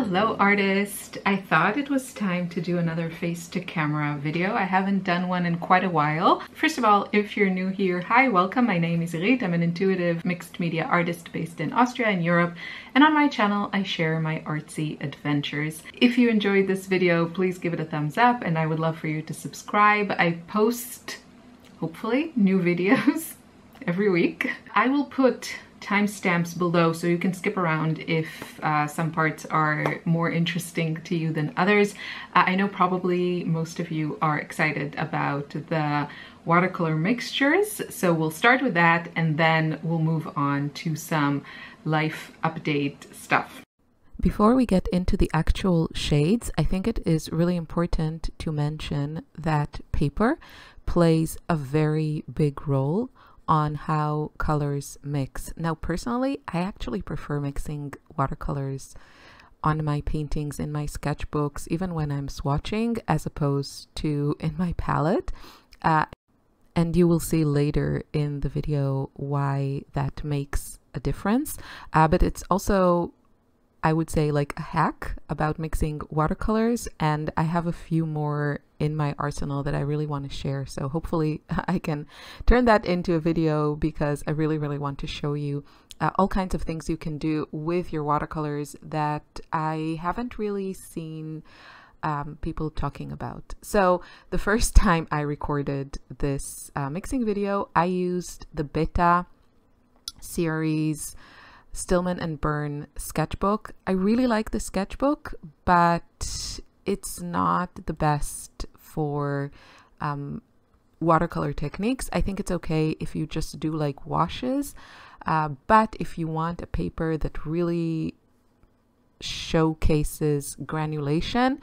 Hello artist! I thought it was time to do another face to camera video. I haven't done one in quite a while. First of all, if you're new here, hi, welcome. My name is Irit. I'm an intuitive mixed media artist based in Austria and Europe. And on my channel, I share my artsy adventures. If you enjoyed this video, please give it a thumbs up and I would love for you to subscribe. I post, hopefully, new videos every week. I will put timestamps below so you can skip around if some parts are more interesting to you than others. I know probably most of you are excited about the watercolor mixtures, so we'll start with that and then we'll move on to some life update stuff. Before we get into the actual shades, I think it is really important to mention that paper plays a very big role on how colors mix. Now personally, I actually prefer mixing watercolors on my paintings, in my sketchbooks, even when I'm swatching, as opposed to in my palette. And you will see later in the video why that makes a difference. But it's also, I would say, like a hack about mixing watercolors, and I have a few more in my arsenal that I really want to share. So hopefully I can turn that into a video, because I really want to show you all kinds of things you can do with your watercolors that I haven't really seen people talking about. So the first time I recorded this mixing video, I used the Beta series Stillman and Byrne sketchbook. I really like the sketchbook, but it's not the best for watercolor techniques. I think it's okay if you just do like washes, but if you want a paper that really showcases granulation,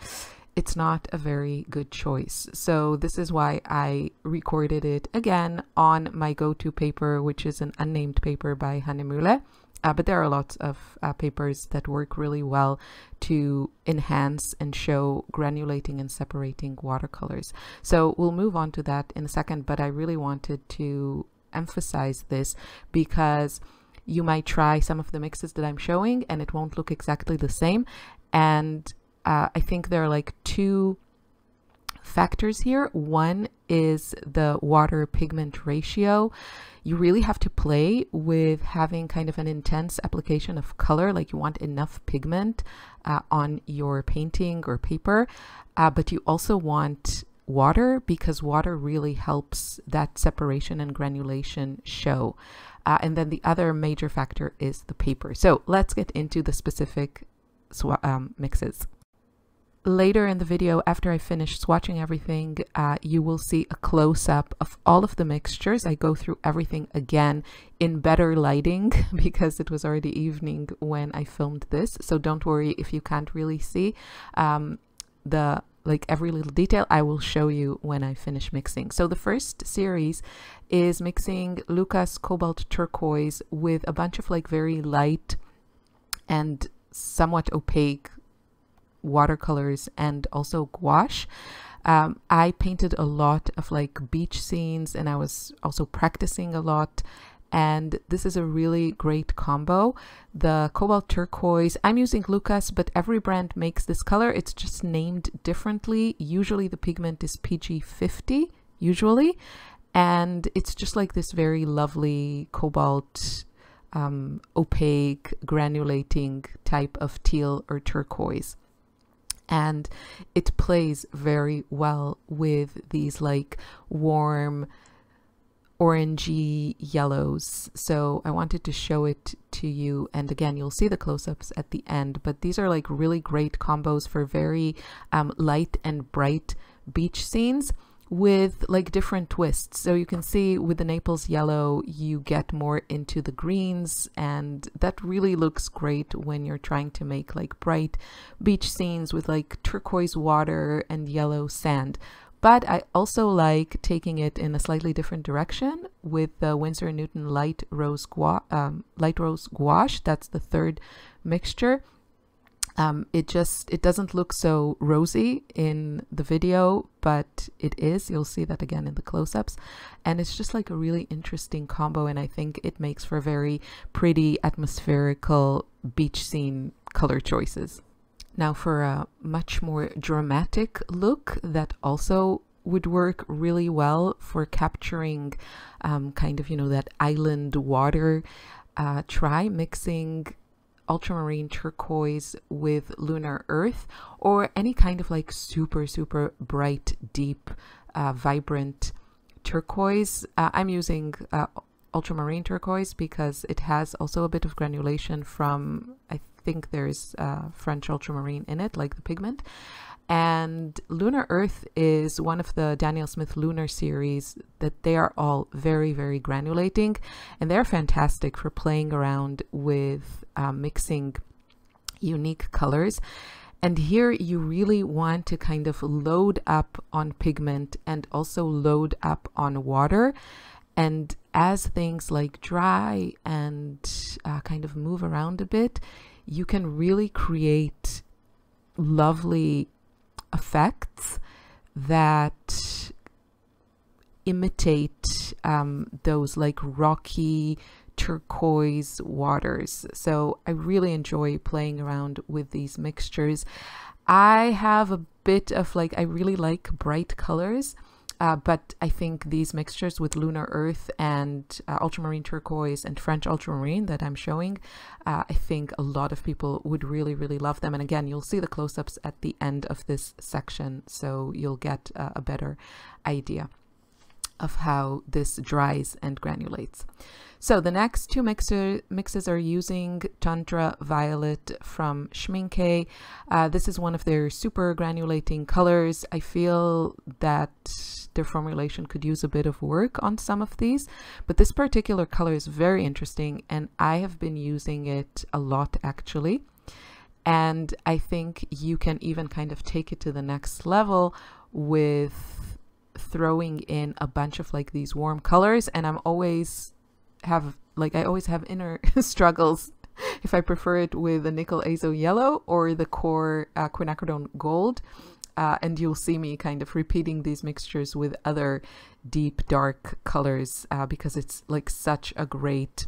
it's not a very good choice. So this is why I recorded it again on my go-to paper, which is an unnamed paper by Hahnemühle. But there are lots of papers that work really well to enhance and show granulating and separating watercolors. So we'll move on to that in a second, but I really wanted to emphasize this because you might try some of the mixes that I'm showing and it won't look exactly the same. And I think there are like two factors here. One is the water pigment ratio. You really have to play with having kind of an intense application of color, like you want enough pigment on your painting or paper, but you also want water, because water really helps that separation and granulation show. And then the other major factor is the paper. So let's get into the specific mixes. Later in the video, after I finish swatching everything, you will see a close-up of all of the mixtures. I go through everything again in better lighting because it was already evening when I filmed this. So don't worry if you can't really see like every little detail. I will show you when I finish mixing. So the first series is mixing Lukas Cobalt Turquoise with a bunch of like very light and somewhat opaque watercolors and also gouache. I painted a lot of like beach scenes and I was also practicing a lot, and this is a really great combo. The Cobalt Turquoise, I'm using Lukas, but every brand makes this color. It's just named differently. Usually the pigment is PG50 usually, and it's just like this very lovely cobalt opaque granulating type of teal or turquoise. And it plays very well with these like warm orangey yellows. So I wanted to show it to you, and again you'll see the close-ups at the end, but these are like really great combos for very light and bright beach scenes with like different twists. So you can see with the Naples yellow you get more into the greens, and that really looks great when you're trying to make like bright beach scenes with like turquoise water and yellow sand. But I also like taking it in a slightly different direction with the Winsor & Newton Light Rose Gouache. That's the third mixture. It doesn't look so rosy in the video, but it is. You'll see that again in the close-ups, and it's just like a really interesting combo, and I think it makes for very pretty atmospherical beach scene color choices. Now for a much more dramatic look that also would work really well for capturing kind of, you know, that island water, try mixing ultramarine turquoise with lunar earth, or any kind of like super bright, deep, vibrant turquoise. I'm using ultramarine turquoise because it has also a bit of granulation from, I think there's French ultramarine in it, like the pigment. And Lunar Earth is one of the Daniel Smith Lunar series that they are all very granulating, and they're fantastic for playing around with mixing unique colors. And here you really want to kind of load up on pigment and also load up on water. And as things like dry and kind of move around a bit, you can really create lovely effects that imitate those like rocky turquoise waters. So I really enjoy playing around with these mixtures. I have a bit of like, I really like bright colors, but I think these mixtures with Lunar Earth and ultramarine turquoise and French ultramarine that I'm showing, I think a lot of people would really love them. And again, you'll see the close-ups at the end of this section, so you'll get a better idea of how this dries and granulates. So the next two mixes are using Tundra Violet from Schmincke. This is one of their super granulating colors. I feel that their formulation could use a bit of work on some of these, but this particular color is very interesting and I have been using it a lot actually. And I think you can even kind of take it to the next level with throwing in a bunch of like these warm colors. And I always have inner struggles if I prefer it with the nickel azo yellow or the core quinacridone gold. And you'll see me kind of repeating these mixtures with other deep dark colors because it's like such a great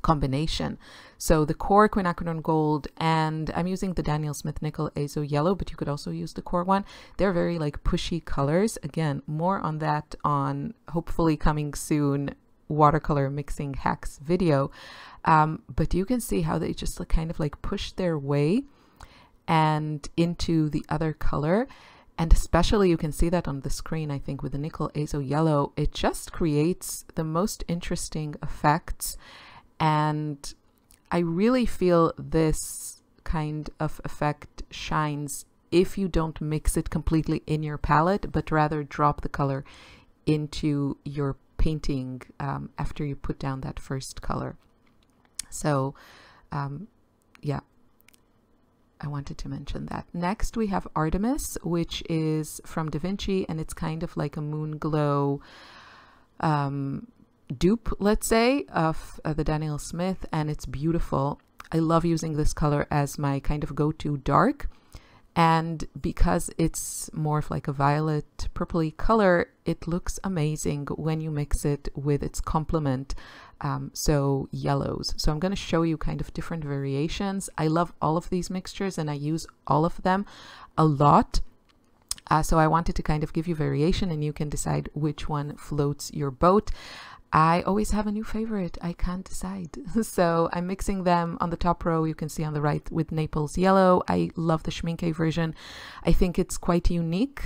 combination. So the core quinacridone gold, and I'm using the Daniel Smith nickel azo yellow, but you could also use the core one. They're very like pushy colors. Again, more on that on hopefully coming soon watercolor mixing hacks video. But you can see how they just kind of like push their way and into the other color, and especially you can see that on the screen. I think with the nickel azo yellow, it just creates the most interesting effects, and I really feel this kind of effect shines if you don't mix it completely in your palette, but rather drop the color into your painting after you put down that first color. So yeah, I wanted to mention that. Next we have Artemis, which is from Da Vinci, and it's kind of like a moon glow dupe, let's say, of the Daniel Smith, and it's beautiful. I love using this color as my kind of go-to dark, and because it's more of like a violet purpley color, it looks amazing when you mix it with its complement, so yellows. So I'm going to show you kind of different variations. I love all of these mixtures and I use all of them a lot. So I wanted to kind of give you variation and you can decide which one floats your boat. I always have a new favorite. I can't decide. So I'm mixing them on the top row. You can see on the right with Naples Yellow. I love the Schmincke version. I think it's quite unique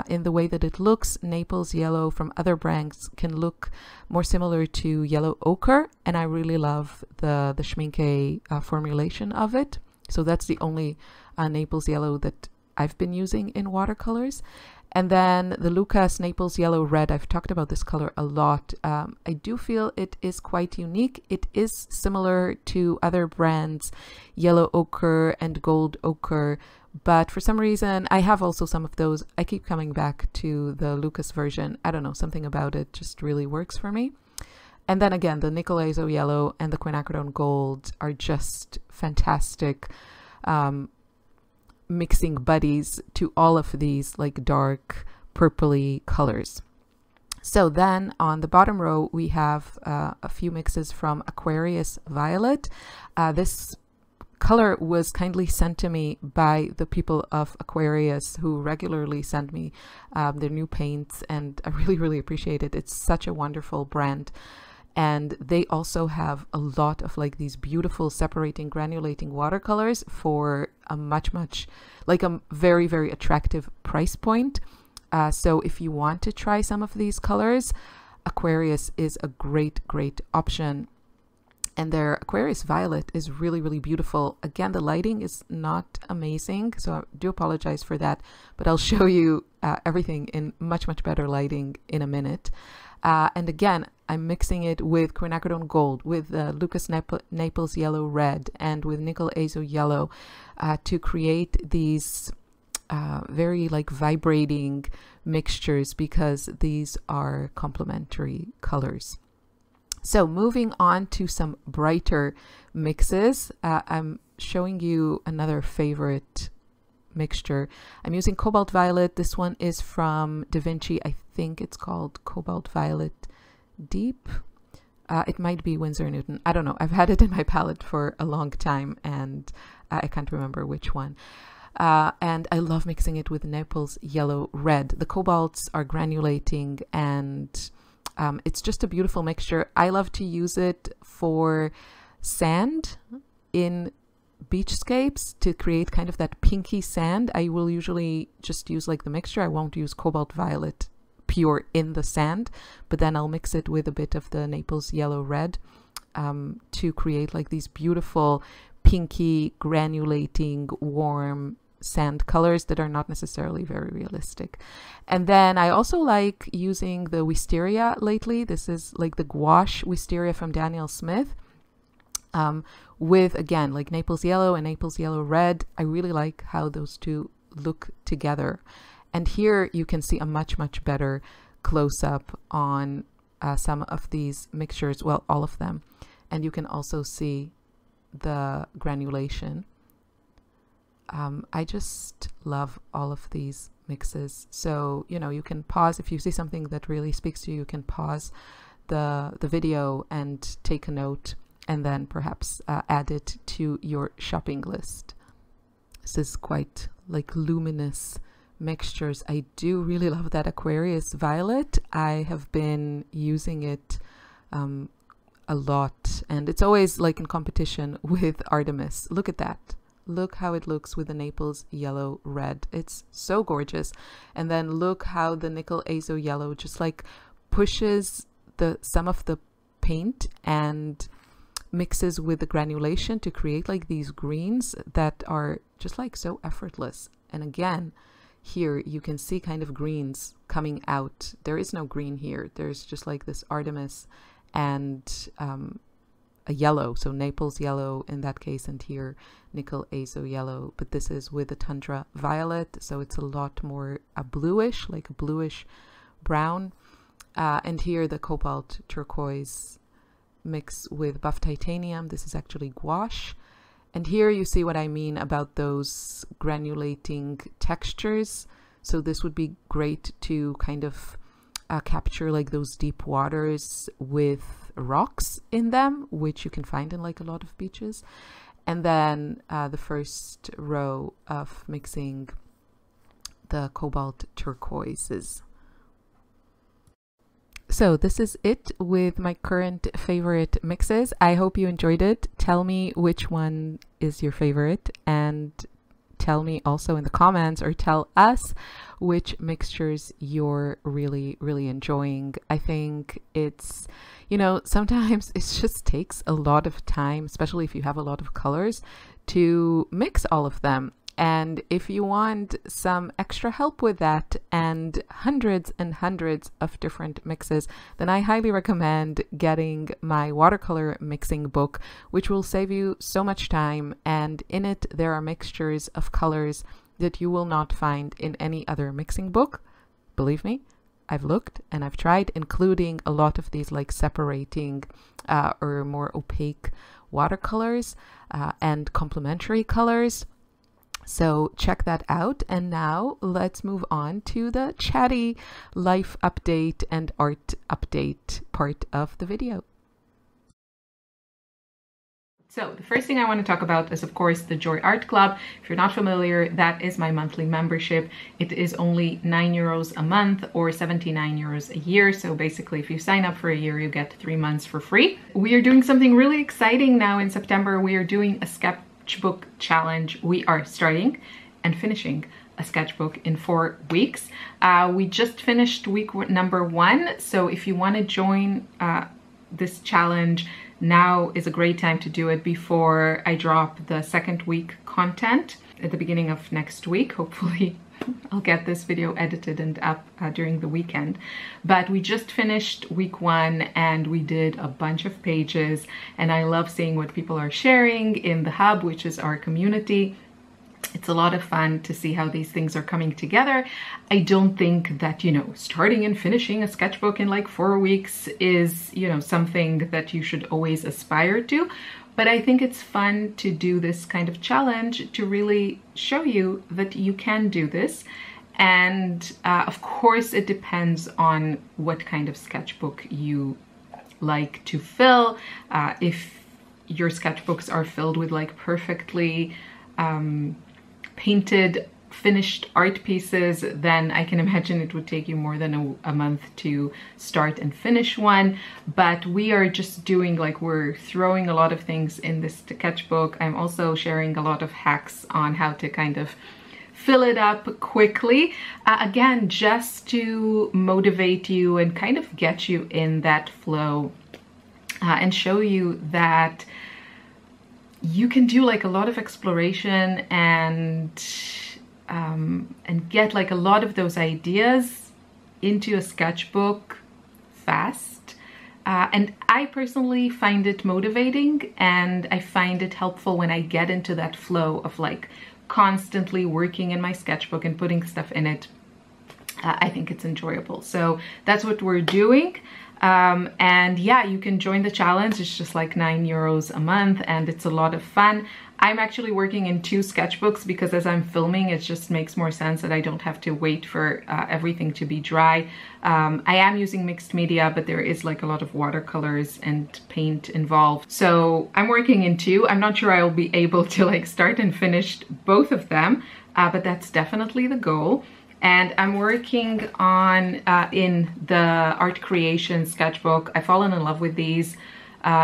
in the way that it looks. Naples Yellow from other brands can look more similar to yellow ochre, and I really love the Schmincke formulation of it. So that's the only Naples Yellow that I've been using in watercolors. And then the Lucas Naples Yellow Red, I've talked about this color a lot. I do feel it is quite unique. It is similar to other brands, Yellow Ochre and Gold Ochre, but for some reason, I have also some of those. I keep coming back to the Lucas version. I don't know, something about it just really works for me. And then again, the Nickel Azo Yellow and the Quinacridone Gold are just fantastic mixing buddies to all of these like dark purpley colors. So then on the bottom row we have a few mixes from Aquarius Violet. This color was kindly sent to me by the people of Aquarius, who regularly send me their new paints, and I really, really appreciate it. It's such a wonderful brand. And they also have a lot of like these beautiful separating granulating watercolors for a like a very, very attractive price point. So if you want to try some of these colors, Aquarius is a great, great option. And their Aquarius Violet is really, really beautiful. Again, the lighting is not amazing, so I do apologize for that, but I'll show you everything in much, much better lighting in a minute. And again, I'm mixing it with quinacridone gold, with Lucas Naples yellow red, and with nickel azo yellow to create these very like vibrating mixtures, because these are complementary colors. So moving on to some brighter mixes, I'm showing you another favorite mixture. I'm using Cobalt Violet. This one is from Da Vinci. I think it's called Cobalt Violet Deep. It might be Winsor Newton. I don't know. I've had it in my palette for a long time, and I can't remember which one. And I love mixing it with Naples yellow red. The cobalts are granulating, and it's just a beautiful mixture. I love to use it for sand in beachscapes to create kind of that pinky sand. I will usually just use like the mixture. I won't use Cobalt Violet pure in the sand, but then I'll mix it with a bit of the Naples yellow red to create like these beautiful pinky granulating warm sand colors that are not necessarily very realistic. And then I also like using the Wisteria lately. This is like the gouache Wisteria from Daniel Smith, with again like Naples yellow and Naples yellow red. I really like how those two look together. And here you can see a much, much better close-up on some of these mixtures, well, all of them. And you can also see the granulation. I just love all of these mixes. So, you know, you can pause if you see something that really speaks to you. You can pause the video and take a note, and then perhaps add it to your shopping list. This is quite like luminous mixtures. I do really love that Aquarius Violet. I have been using it a lot, and it's always like in competition with Artemis. Look at that. Look how it looks with the Naples yellow red. It's so gorgeous. And then look how the nickel azo yellow just like pushes some of the paint and mixes with the granulation to create like these greens that are just like so effortless. And again, here you can see kind of greens coming out. There is no green here. There's just like this Artemis and a yellow, so Naples yellow in that case, and here nickel azo yellow, but this is with the Tundra Violet, so it's a lot more bluish, like a bluish brown, and here the Cobalt Turquoise mix with Buff Titanium. This is actually gouache, and here you see what I mean about those granulating textures. So this would be great to kind of capture like those deep waters with rocks in them, which you can find in like a lot of beaches. And then the first row of mixing the Cobalt Turquoises. So this is it with my current favorite mixes. I hope you enjoyed it. Tell me which one is your favorite, and tell me also in the comments, or tell us which mixtures you're really, really enjoying. I think it's, you know, sometimes it just takes a lot of time, especially if you have a lot of colors, to mix all of them. And if you want some extra help with that and hundreds and hundreds of different mixes, then I highly recommend getting my watercolor mixing book, which will save you so much time. And in it, there are mixtures of colors that you will not find in any other mixing book. Believe me, I've looked and I've tried, including a lot of these like separating or more opaque watercolors and complementary colors. So check that out. And now let's move on to the chatty life update and art update part of the video. So the first thing I want to talk about is, of course, the Joy Art Club. If you're not familiar, that is my monthly membership. It is only €9 a month or €79 a year. So basically, if you sign up for a year, you get 3 months for free. We are doing something really exciting now in September. We are doing a sketchbook challenge. We are starting and finishing a sketchbook in 4 weeks. We just finished week number 1. So if you want to join this challenge, now is a great time to do it before I drop the second week content at the beginning of next week. Hopefully I'll get this video edited and up during the weekend. But we just finished week 1 and we did a bunch of pages, and I love seeing what people are sharing in the hub, which is our community. It's a lot of fun to see how these things are coming together. I don't think that, you know, starting and finishing a sketchbook in like 4 weeks is, you know, something that you should always aspire to. But I think it's fun to do this kind of challenge to really show you that you can do this. And of course, it depends on what kind of sketchbook you like to fill. If your sketchbooks are filled with like perfectly painted, finished art pieces, then I can imagine it would take you more than a month to start and finish one. But we are just doing, like, we're throwing a lot of things in this sketchbook. I'm also sharing a lot of hacks on how to kind of fill it up quickly. Again, just to motivate you and kind of get you in that flow and show you that you can do like a lot of exploration and get like a lot of those ideas into a sketchbook fast. And I personally find it motivating, and I find it helpful when I get into that flow of like constantly working in my sketchbook and putting stuff in it. I think it's enjoyable. So that's what we're doing. And yeah, you can join the challenge. It's just like €9 a month and it's a lot of fun. I'm actually working in 2 sketchbooks because as I'm filming, it just makes more sense that I don't have to wait for everything to be dry. I am using mixed media, but there is like a lot of watercolors and paint involved. So I'm working in 2. I'm not sure I'll be able to like start and finish both of them, but that's definitely the goal. And I'm working on in the art creation sketchbook. I've fallen in love with these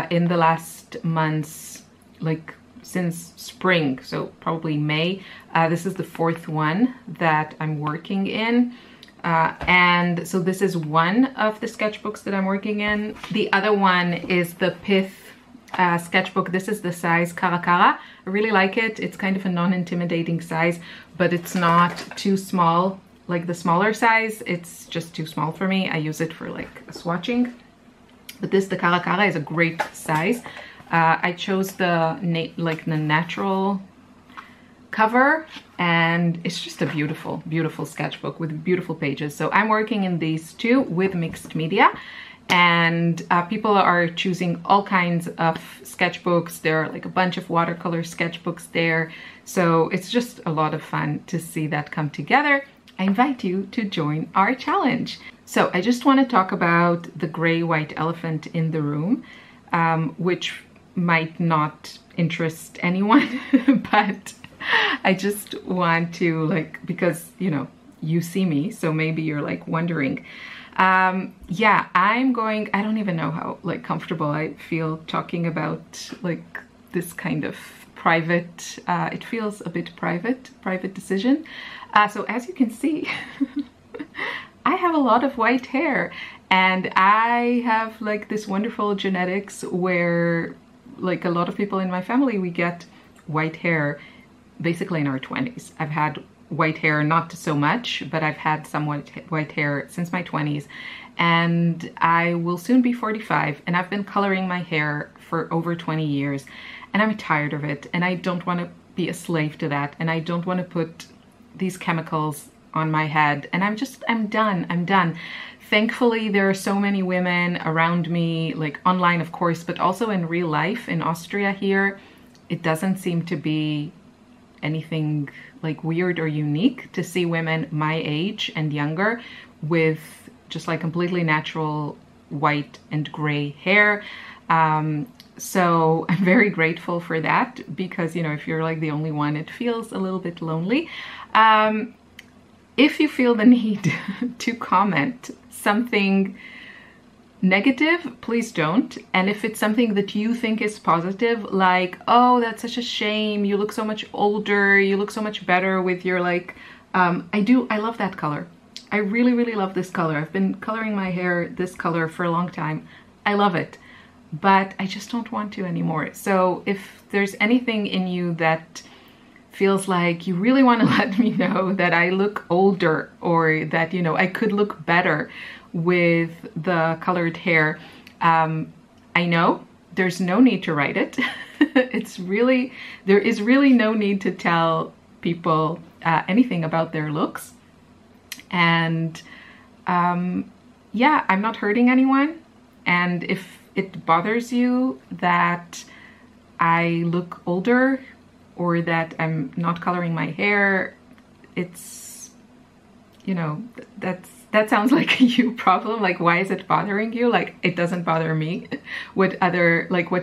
in the last months, like since spring, so probably May. This is the 4th one that I'm working in. And so this is one of the sketchbooks that I'm working in. The other one is the Pith sketchbook. This is the size Cara Cara. I really like it. It's kind of a non-intimidating size, but it's not too small. Like the smaller size, it's just too small for me. I use it for like swatching. But this, the Cara Cara, is a great size. I chose the natural cover, and it's just a beautiful, beautiful sketchbook with beautiful pages. So I'm working in these 2 with mixed media, and people are choosing all kinds of sketchbooks. There are like a bunch of watercolor sketchbooks there. So it's just a lot of fun to see that come together. I invite you to join our challenge. So I just want to talk about the gray white elephant in the room, which might not interest anyone, but I just want to, like, because, you know, you see me, so maybe you're like wondering. Yeah, I don't even know how like comfortable I feel talking about like this kind of private, it feels a bit private decision. So as you can see, I have a lot of white hair, and I have like this wonderful genetics where like a lot of people in my family, we get white hair basically in our 20s. I've had white hair, not so much, but I've had some white hair since my 20s, and I will soon be 45, and I've been coloring my hair for over 20 years, and I'm tired of it, and I don't want to be a slave to that, and I don't want to put these chemicals on my head, and I'm done. Thankfully, there are so many women around me, like online, of course, but also in real life in Austria here. It doesn't seem to be anything like weird or unique to see women my age and younger with just like completely natural white and gray hair. So I'm very grateful for that, because, you know, if you're like the only one, it feels a little bit lonely. If you feel the need to comment something negative, please don't. And if it's something that you think is positive, like, oh, that's such a shame, you look so much older, you look so much better with your like, I love that color. I really, really love this color. I've been coloring my hair this color for a long time. I love it, but I just don't want to anymore. So if there's anything in you that feels like you really want to let me know that I look older, or that, you know, I could look better with the colored hair, I know there's no need to write it. There is really no need to tell people anything about their looks. And yeah, I'm not hurting anyone. And if it bothers you that I look older, or that I'm not coloring my hair, it's, you know, that sounds like a you problem. Like, why is it bothering you? Like, it doesn't bother me what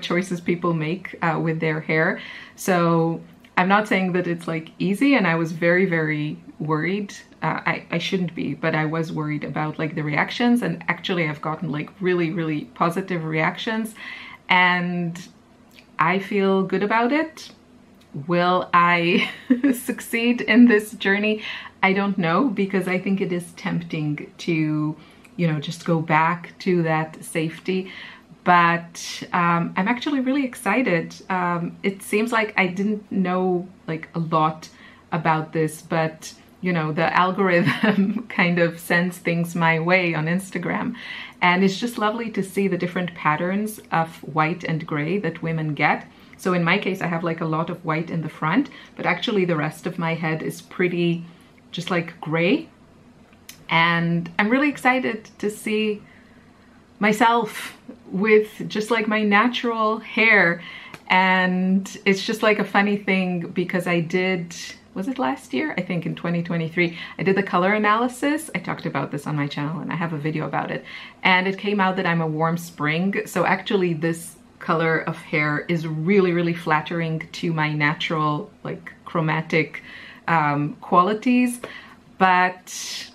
choices people make with their hair. So I'm not saying that it's like easy, and I was very, very worried. I shouldn't be, but I was worried about like the reactions, and actually I've gotten like really, really positive reactions, and I feel good about it. Will I succeed in this journey? I don't know, because I think it is tempting to, you know, just go back to that safety. But I'm actually really excited. It seems like I didn't know like a lot about this, but, you know, the algorithm kind of sends things my way on Instagram. And it's just lovely to see the different patterns of white and gray that women get. So in my case, I have like a lot of white in the front, but actually the rest of my head is pretty just like gray. And I'm really excited to see myself with just like my natural hair. And it's just like a funny thing, because I did, was it last year? I think in 2023, I did the color analysis. I talked about this on my channel and I have a video about it. And it came out that I'm a warm spring. So actually this color of hair is really, really flattering to my natural like chromatic qualities, but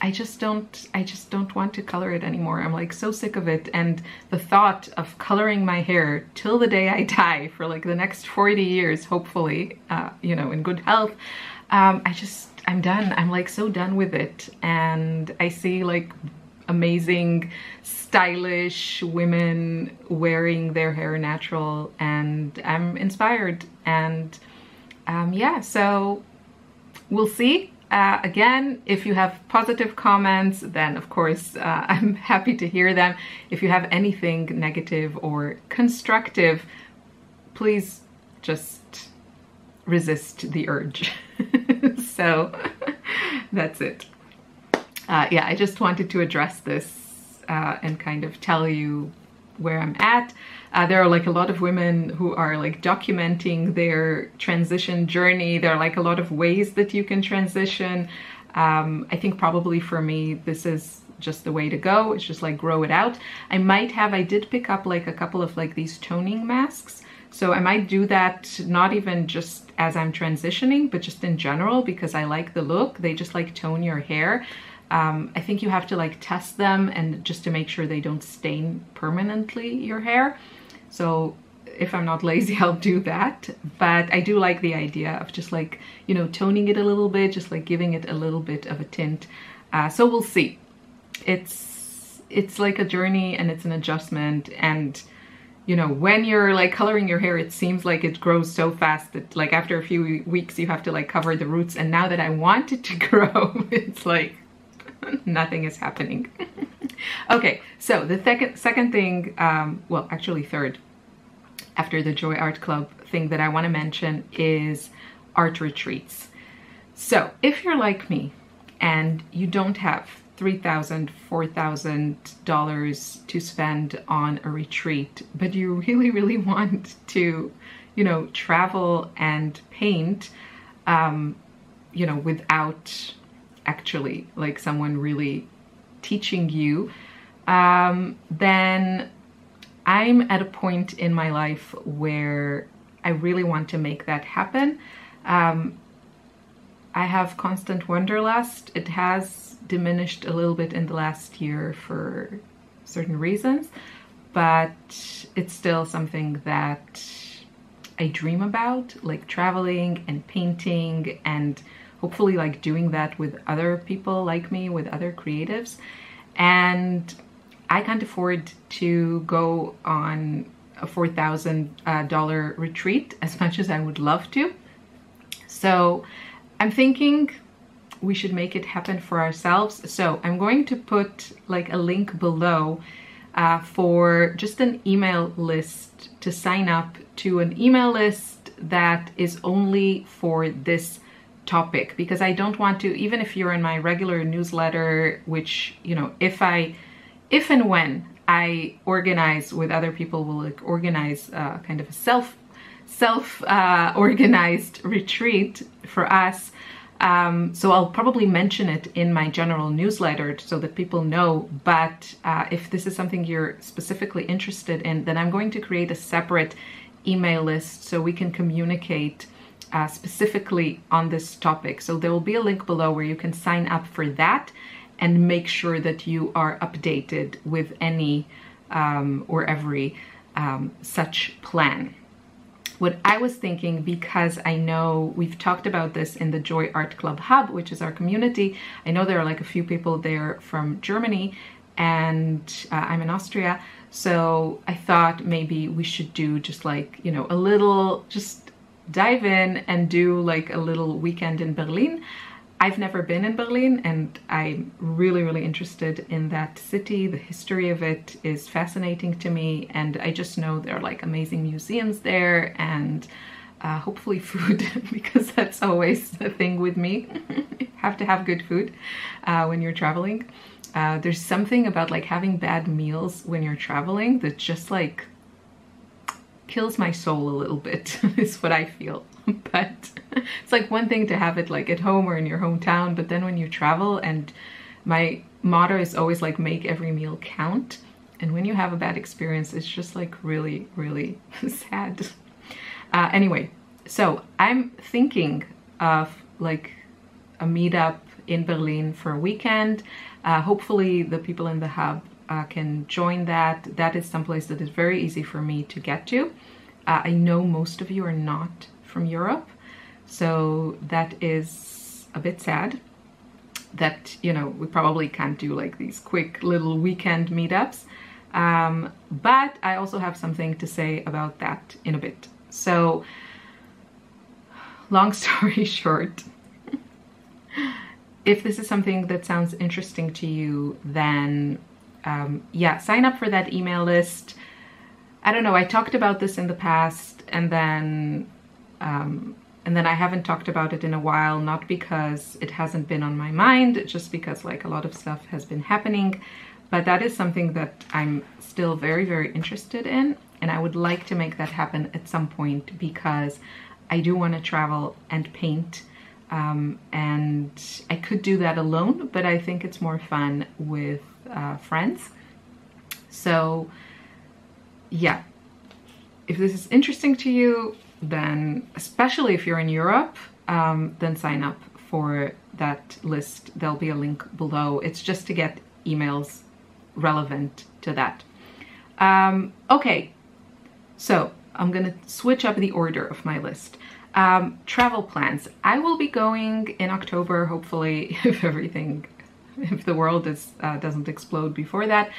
I just don't want to color it anymore. I'm like so sick of it. And the thought of coloring my hair till the day I die for like the next 40 years, hopefully, you know, in good health, I'm done. I'm like so done with it. And I see like amazing, stylish women wearing their hair natural, and I'm inspired. And yeah, so we'll see. Again, if you have positive comments, then of course I'm happy to hear them. If you have anything negative or constructive, please just resist the urge. So that's it. Yeah, I just wanted to address this and kind of tell you where I'm at. There are like a lot of women who are like documenting their transition journey. There are like a lot of ways that you can transition. I think probably for me, this is just the way to go. It's just like grow it out. I did pick up like a couple of like these toning masks. So I might do that not even just as I'm transitioning, but just in general, because I like the look. They just like tone your hair. I think you have to like test them, and just to make sure they don't stain permanently your hair. So if I'm not lazy, I'll do that. But I do like the idea of just like, you know, toning it a little bit, just like giving it a little bit of a tint. So we'll see. It's like a journey, and it's an adjustment. And, you know, when you're like coloring your hair, it seems like it grows so fast that like after a few weeks you have to like cover the roots. And now that I want it to grow, it's like nothing is happening. Okay, so the second thing, well, actually third, after the Joy Art Club thing that I want to mention is art retreats. So if you're like me and you don't have $3,000, $4,000 to spend on a retreat, but you really, really want to, you know, travel and paint, you know, without actually like someone really teaching you, then I'm at a point in my life where I really want to make that happen. I have constant wanderlust. It has diminished a little bit in the last year for certain reasons, but it's still something that I dream about, like traveling and painting and hopefully like doing that with other people like me, with other creatives. And I can't afford to go on a $4,000 retreat as much as I would love to. So I'm thinking we should make it happen for ourselves. So I'm going to put like a link below for just an email list to sign up to an email list that is only for this topic, because I don't want to, even if you're in my regular newsletter, which, you know, if and when I organize with other people, will like organize kind of a self-organized retreat for us. So I'll probably mention it in my general newsletter so that people know, but if this is something you're specifically interested in, then I'm going to create a separate email list so we can communicate specifically on this topic. So there will be a link below where you can sign up for that and make sure that you are updated with any or every such plan. What I was thinking, because I know we've talked about this in the Joy Art Club Hub, which is our community. I know there are like a few people there from Germany, and I'm in Austria. So I thought maybe we should do just like, you know, a little, just dive in and do like a little weekend in Berlin. I've never been in Berlin, and I'm really, really interested in that city. The history of it is fascinating to me, and I just know there are like amazing museums there, and hopefully food, because that's always the thing with me. You have to have good food when you're traveling. There's something about like having bad meals when you're traveling that just like kills my soul a little bit, is what I feel. But it's like one thing to have it like at home or in your hometown, but then when you travel, and my motto is always like make every meal count, and when you have a bad experience, it's just like really, really sad. Anyway, so I'm thinking of like a meetup in Berlin for a weekend. Hopefully the people in the hub can join that. That is someplace that is very easy for me to get to. I know most of you are not from Europe, so that is a bit sad that, you know, we probably can't do like these quick little weekend meetups, but I also have something to say about that in a bit. So long story short, if this is something that sounds interesting to you, then yeah, sign up for that email list. I don't know, I talked about this in the past, and then I haven't talked about it in a while, not because it hasn't been on my mind, just because like a lot of stuff has been happening. But that is something that I'm still very, very interested in, and I would like to make that happen at some point, because I do want to travel and paint, and I could do that alone, but I think it's more fun with friends. So yeah, if this is interesting to you, then especially if you're in Europe, then sign up for that list. There'll be a link below. It's just to get emails relevant to that. Okay, so I'm gonna switch up the order of my list. Travel plans. I will be going in October, hopefully, if the world doesn't explode before that.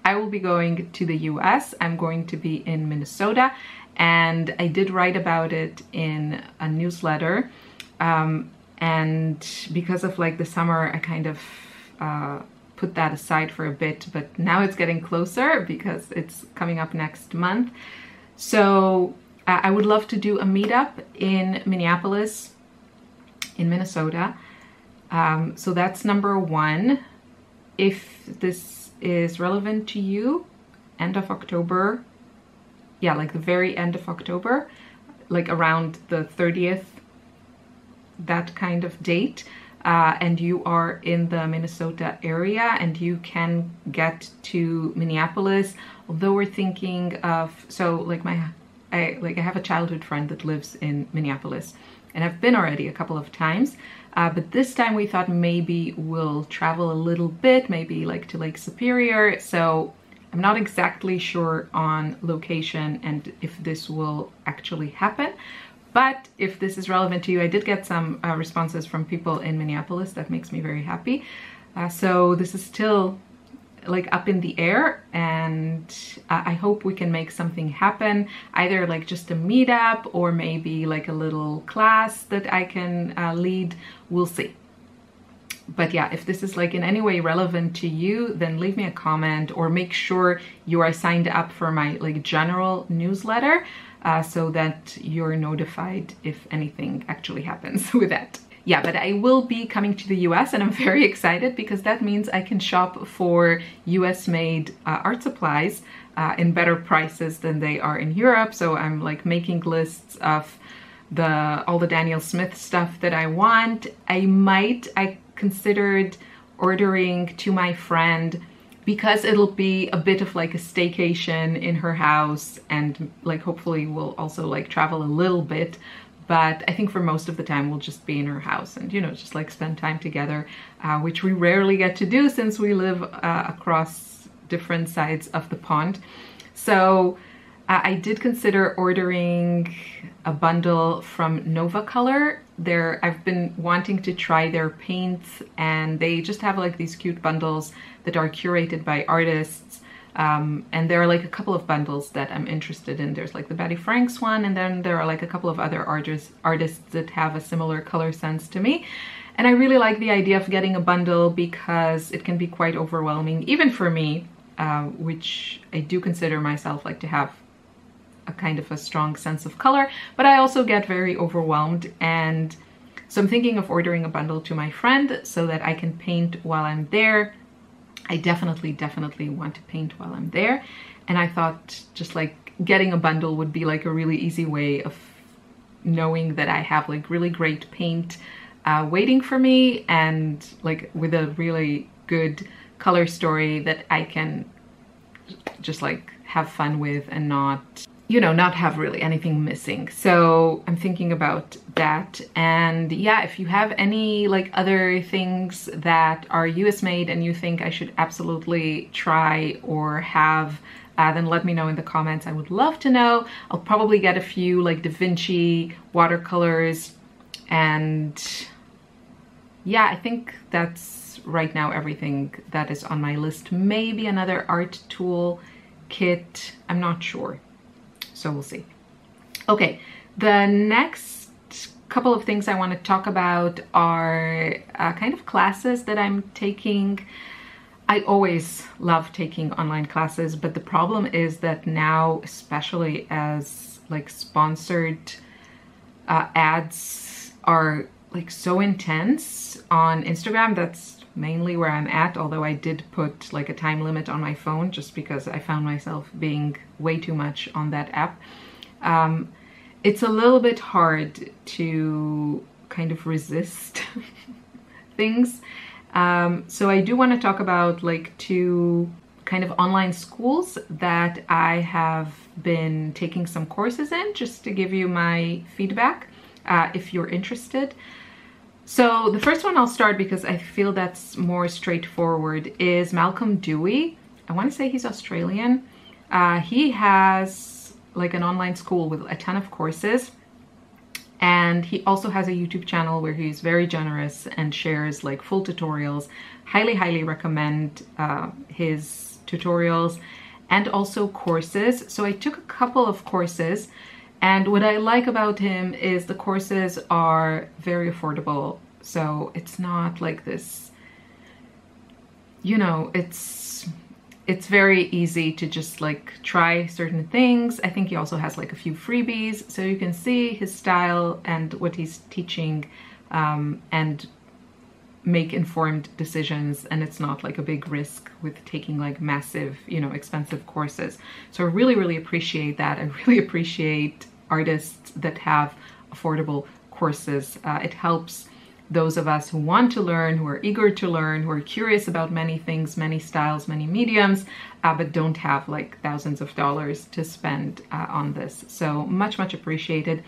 I will be going to the US. I'm going to be in Minnesota, and I did write about it in a newsletter. And because of like the summer, I kind of put that aside for a bit, but now it's getting closer because it's coming up next month. So I would love to do a meetup in Minneapolis, in Minnesota. So that's number one. If this is relevant to you, end of October, yeah, like the very end of October, like around the 30th, that kind of date, and you are in the Minnesota area and you can get to Minneapolis, although we're thinking of, so like I have a childhood friend that lives in Minneapolis, and I've been already a couple of times, but this time we thought maybe we'll travel a little bit, maybe like to Lake Superior. So I'm not exactly sure on location and if this will actually happen. But if this is relevant to you, I did get some responses from people in Minneapolis. That makes me very happy. So this is still like up in the air, and I hope we can make something happen, either like just a meetup or maybe like a little class that I can lead. We'll see. But yeah, if this is like in any way relevant to you, then leave me a comment or make sure you are signed up for my like general newsletter so that you're notified if anything actually happens with that. Yeah, but I will be coming to the US and I'm very excited because that means I can shop for US made art supplies in better prices than they are in Europe. So I'm like making lists of all the Daniel Smith stuff that I want. I considered ordering to my friend because it'll be a bit of like a staycation in her house, and like hopefully we'll also like travel a little bit. But I think for most of the time we'll just be in her house and, you know, just like spend time together, which we rarely get to do since we live across different sides of the pond. So I did consider ordering a bundle from Nova Color. I've been wanting to try their paints, and they just have like these cute bundles that are curated by artists. And there are like a couple of bundles that I'm interested in. There's like the Betty Franks one, and then there are like a couple of other artists that have a similar color sense to me. And I really like the idea of getting a bundle because it can be quite overwhelming, even for me, which I do consider myself like to have a kind of a strong sense of color, but I also get very overwhelmed. And so I'm thinking of ordering a bundle to my friend so that I can paint while I'm there. I definitely want to paint while I'm there. And I thought just like getting a bundle would be like a really easy way of knowing that I have like really great paint waiting for me, and like with a really good color story that I can just like have fun with and not, you know, not have really anything missing. So I'm thinking about that. And yeah, if you have any like other things that are US made and you think I should absolutely try or have, then let me know in the comments. I would love to know. I'll probably get a few like Da Vinci watercolors, and yeah, I think that's right now everything that is on my list. Maybe another art tool kit, I'm not sure. So we'll see. Okay, the next couple of things I want to talk about are kind of classes that I'm taking. I always love taking online classes, but the problem is that now, especially as like sponsored ads are like so intense on Instagram, that's mainly where I'm at, although I did put like a time limit on my phone just because I found myself being way too much on that app. It's a little bit hard to kind of resist things. So I do want to talk about like two kind of online schools that I have been taking some courses in, just to give you my feedback if you're interested. So the first one I'll start because I feel that's more straightforward is Malcolm Dewey. I want to say he's Australian. He has like an online school with a ton of courses, and he also has a YouTube channel where he's very generous and shares like full tutorials. Highly recommend his tutorials and also courses. So I took a couple of courses, and what I like about him is the courses are very affordable. So it's not like this, you know, it's very easy to just like try certain things. I think he also has like a few freebies, so you can see his style and what he's teaching and make informed decisions, and it's not like a big risk with taking like massive, you know, expensive courses. So I really appreciate that. I really appreciate artists that have affordable courses. It helps those of us who want to learn, who are eager to learn, who are curious about many things, many styles, many mediums, but don't have like thousands of dollars to spend on this. So much, much appreciated.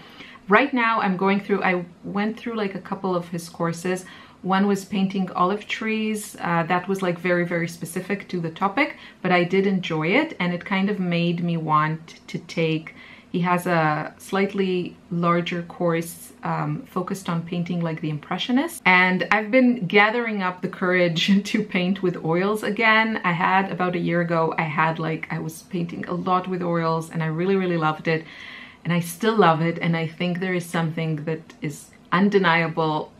Right now I'm going through, I went through like a couple of his courses. One was painting olive trees. That was like very, very specific to the topic, but I did enjoy it, and it kind of made me want to take, he has a slightly larger course focused on painting like the Impressionists. And I've been gathering up the courage to paint with oils again. I had about a year ago, I was painting a lot with oils and I really, really loved it. And I still love it. And I think there is something that is undeniable,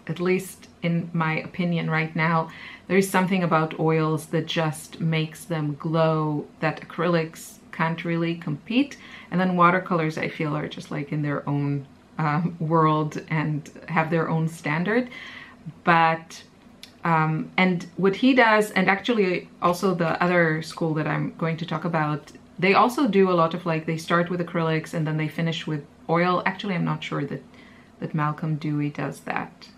at least in my opinion right now. There is something about oils that just makes them glow that acrylics can't really compete. And then watercolors, I feel, are just like in their own world and have their own standard. But and what he does, and actually also the other school that I'm going to talk about, they also do a lot of like, they start with acrylics and then they finish with oil. Actually, I'm not sure that Malcolm Dewey does that.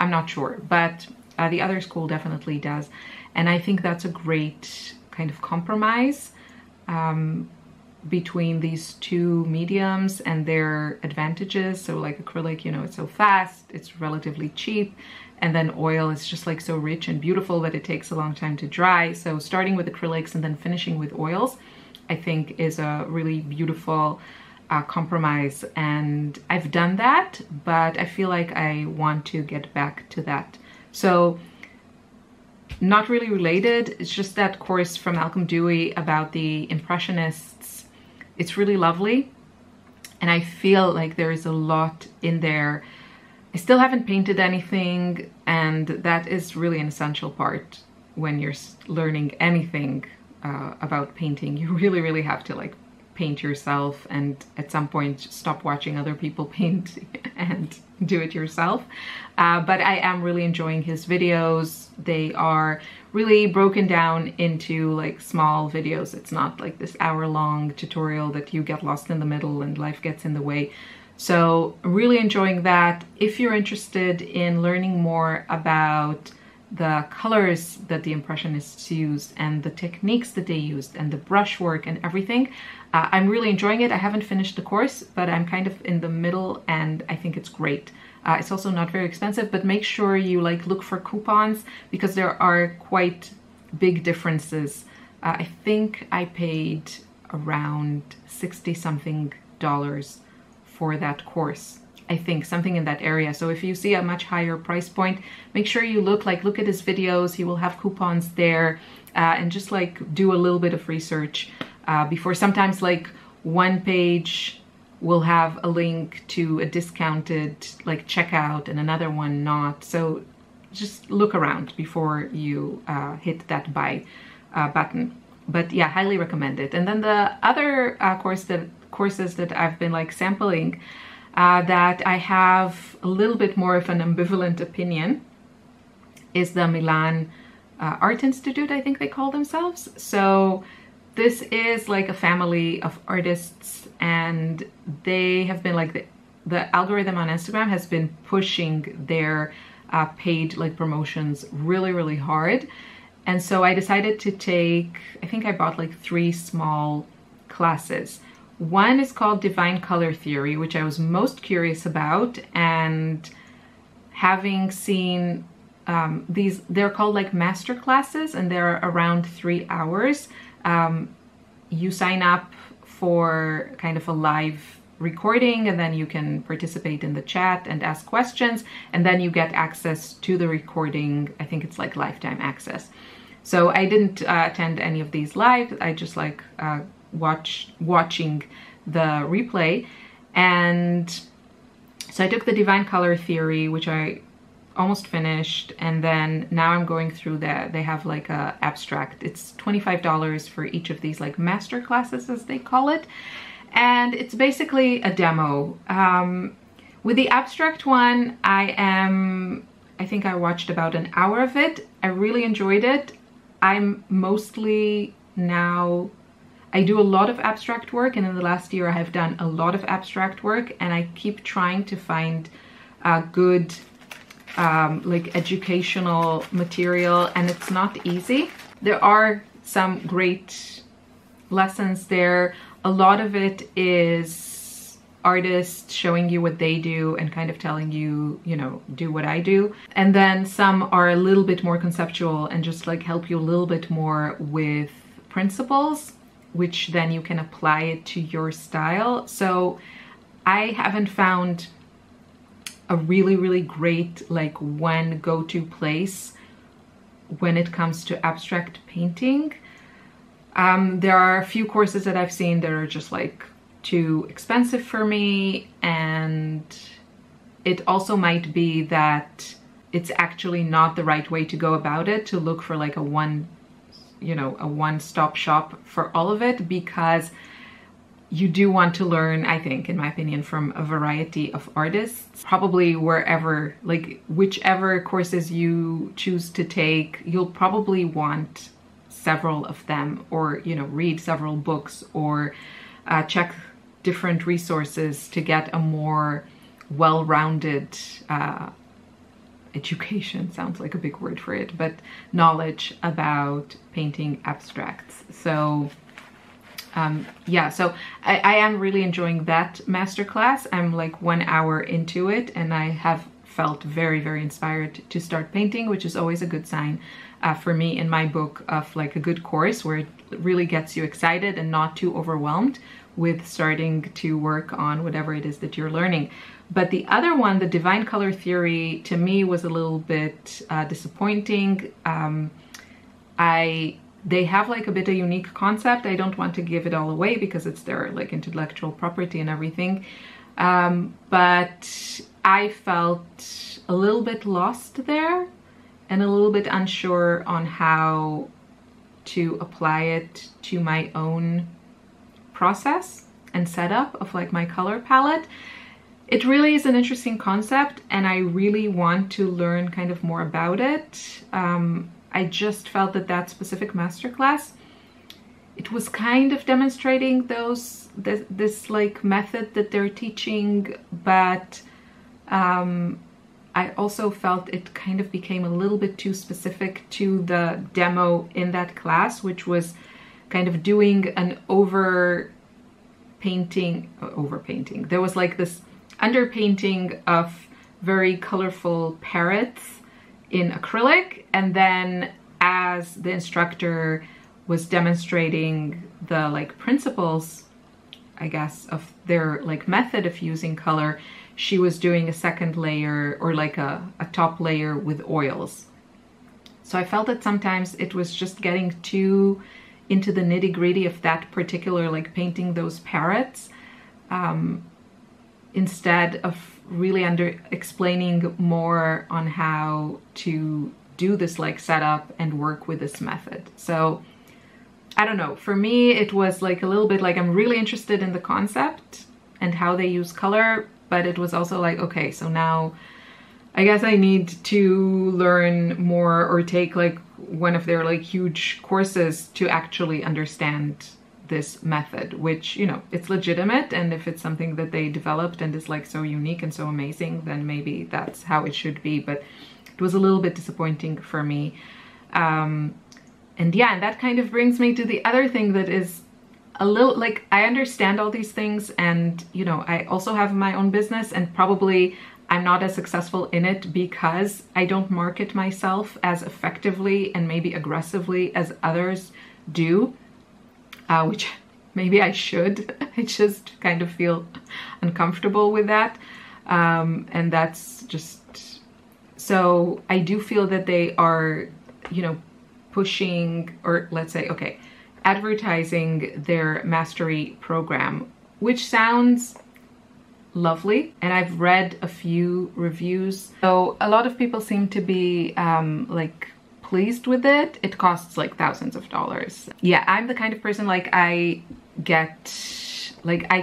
I'm not sure, but the other school definitely does. And I think that's a great kind of compromise between these two mediums and their advantages. So like acrylic, you know, it's so fast, it's relatively cheap, and then oil is just like so rich and beautiful that it takes a long time to dry. So starting with acrylics and then finishing with oils, I think is a really beautiful compromise. And I've done that, but I feel like I want to get back to that. So not really related, it's just that course from Malcolm Dewey about the Impressionists. It's really lovely, and I feel like there is a lot in there. I still haven't painted anything, and that is really an essential part when you're learning anything about painting. You really, really have to like paint yourself, and at some point stop watching other people paint and do it yourself. But I am really enjoying his videos. They are really broken down into like small videos. It's not like this hour-long tutorial that you get lost in the middle and life gets in the way. So really enjoying that. If you're interested in learning more about the colors that the Impressionists used and the techniques that they used and the brushwork and everything, I'm really enjoying it. I haven't finished the course, but I'm kind of in the middle and I think it's great. It's also not very expensive, but make sure you like look for coupons because there are quite big differences. I think I paid around $60-something for that course. I think something in that area. So if you see a much higher price point, make sure you look at his videos. He will have coupons there, and just like do a little bit of research before. Sometimes like one page will have a link to a discounted like checkout and another one not. So just look around before you hit that buy button. But yeah, highly recommend it. And then the other courses that I've been like sampling that I have a little bit more of an ambivalent opinion is the Milan Art Institute, I think they call themselves. So this is like a family of artists, and they have been like the algorithm on Instagram has been pushing their paid like promotions really, really hard. And so I decided to take, I think I bought like 3 small classes. One is called Divine Color Theory, which I was most curious about, and having seen these, they're called like master classes, and they're around 3 hours. You sign up for kind of a live recording, and then you can participate in the chat and ask questions, and then you get access to the recording. I think it's like lifetime access. So I didn't attend any of these live. I just like watching the replay. And so I took the Divine Color Theory, which I almost finished, and then now I'm going through that. They have like a abstract. It's $25 for each of these like master classes, as they call it, and it's basically a demo. With the abstract one, I think I watched about an hour of it. I really enjoyed it. I'm mostly now, I do a lot of abstract work, and in the last year I have done a lot of abstract work, and I keep trying to find good like educational material, and it's not easy. There are some great lessons there. A lot of it is artists showing you what they do and kind of telling you, you know, do what I do. And then some are a little bit more conceptual and just like help you a little bit more with principles, which then you can apply it to your style. So I haven't found a really great like one go-to place when it comes to abstract painting. There are a few courses that I've seen that are just like too expensive for me, and it also might be that it's actually not the right way to go about it, to look for like a one-stop shop for all of it, because you do want to learn, I think, in my opinion, from a variety of artists. Probably wherever, like whichever courses you choose to take, you'll probably want several of them, or, you know, read several books, or check different resources to get a more well-rounded education, sounds like a big word for it, but knowledge about painting abstracts. So yeah, so I am really enjoying that masterclass. I'm like 1 hour into it, and I have felt very inspired to start painting, which is always a good sign for me in my book of like a good course where it really gets you excited and not too overwhelmed with starting to work on whatever it is that you're learning. But the other one, the Divine Color Theory, to me was a little bit disappointing. They have like a bit of unique concept. I don't want to give it all away because it's their like intellectual property and everything. But I felt a little bit lost there and a little bit unsure on how to apply it to my own process and setup of like my color palette. It really is an interesting concept, and I really want to learn kind of more about it. I just felt that that specific masterclass, it was kind of demonstrating this like method that they're teaching, but I also felt it kind of became a little bit too specific to the demo in that class, which was kind of doing an overpainting. There was like this underpainting of very colorful parrots in acrylic, and then as the instructor was demonstrating the like principles, I guess, of their like method of using color, she was doing a second layer, or like a top layer with oils. So I felt that sometimes it was just getting too into the nitty-gritty of that particular like painting those parrots, instead of really explaining more on how to do this like setup and work with this method. So I don't know, for me it was like a little bit like I'm really interested in the concept and how they use color, but it was also like, okay, so now I guess I need to learn more or take like one of their like huge courses to actually understand this method, which, you know, it's legitimate, and if it's something that they developed and is like so unique and so amazing, then maybe that's how it should be. But it was a little bit disappointing for me. And yeah, and that kind of brings me to the other thing that is a little like, I understand all these things, and you know, I also have my own business, and probably I'm not as successful in it because I don't market myself as effectively and maybe aggressively as others do. Which maybe I should. I just kind of feel uncomfortable with that. And that's just, so I do feel that they are, you know, pushing, or let's say, okay, advertising their mastery program, which sounds lovely. And I've read a few reviews. So a lot of people seem to be like pleased with it. It costs like thousands of dollars. Yeah, I'm the kind of person like I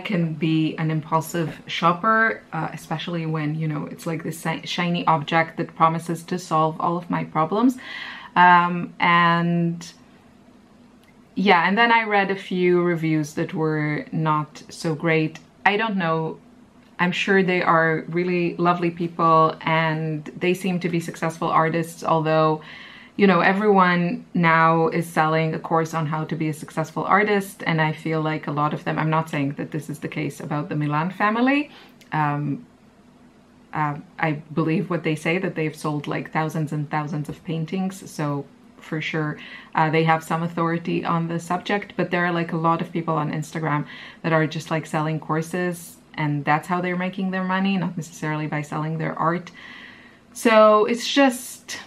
can be an impulsive shopper, especially when, you know, it's like this shiny object that promises to solve all of my problems. And yeah, and then I read a few reviews that were not so great. I don't know. I'm sure they are really lovely people and they seem to be successful artists, although, you know, everyone now is selling a course on how to be a successful artist. And I feel like a lot of them, I'm not saying that this is the case about the Milan family. I believe what they say, that they've sold like thousands and thousands of paintings. So for sure, they have some authority on the subject, but there are like a lot of people on Instagram that are just like selling courses, and that's how they're making their money, not necessarily by selling their art. So it's just,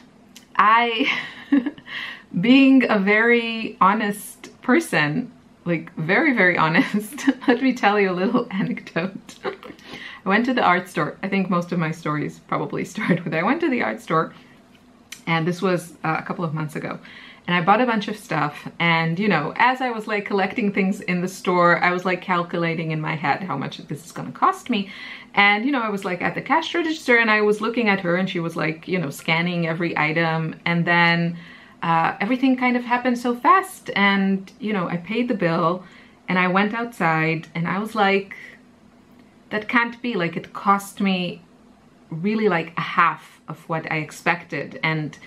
being a very honest person, like very, very honest, let me tell you a little anecdote. I went to the art store. I think most of my stories probably start with I went to the art store, and this was a couple of months ago. And I bought a bunch of stuff, and you know, as I was like collecting things in the store, I was like calculating in my head how much this is gonna cost me. And you know, I was like at the cash register and I was looking at her and she was like, you know, scanning every item, and then everything kind of happened so fast. And you know, I paid the bill and I went outside and I was like, that can't be, like it cost me really like a half of what I expected. And